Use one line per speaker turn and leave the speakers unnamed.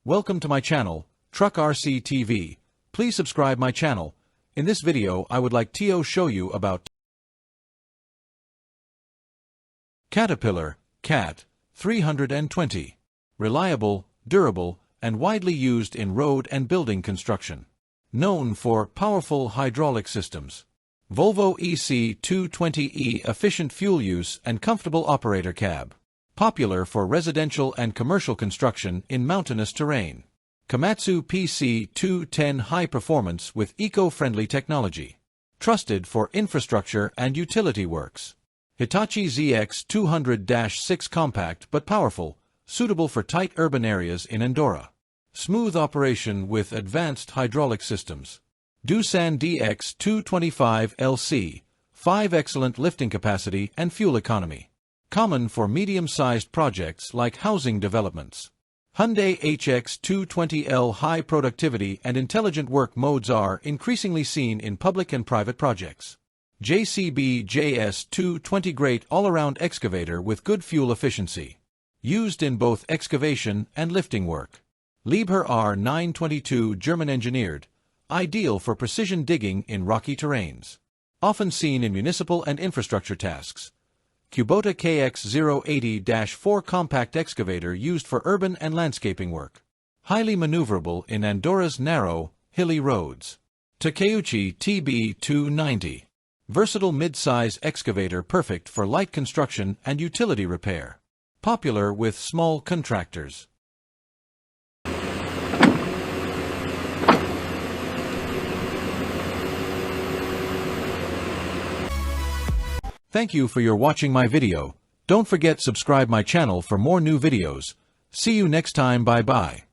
Welcome to my channel, Truck RC TV. Please subscribe my channel. In this video I would like to show you about Caterpillar CAT 320. Reliable, durable, and widely used in road and building construction. Known for powerful hydraulic systems. Volvo EC220e efficient fuel use and comfortable operator cab. Popular for residential and commercial construction in mountainous terrain. Komatsu PC210 high performance with eco-friendly technology. Trusted for infrastructure and utility works. Hitachi ZX200-6 compact but powerful, suitable for tight urban areas in Andorra. Smooth operation with advanced hydraulic systems. Doosan DX225 LC, 5 excellent lifting capacity and fuel economy. Common for medium-sized projects like housing developments. Hyundai HX220L high productivity and intelligent work modes are increasingly seen in public and private projects. JCB JS220 great all-around excavator with good fuel efficiency. Used in both excavation and lifting work. Liebherr R922 German-engineered, ideal for precision digging in rocky terrains. Often seen in municipal and infrastructure tasks. Kubota KX080-4 compact excavator used for urban and landscaping work. Highly maneuverable in Andorra's narrow, hilly roads. Takeuchi TB290. Versatile mid-size excavator perfect for light construction and utility repair. Popular with small contractors. Thank you for your watching my video. Don't forget subscribe my channel for more new videos. See you next time. Bye bye.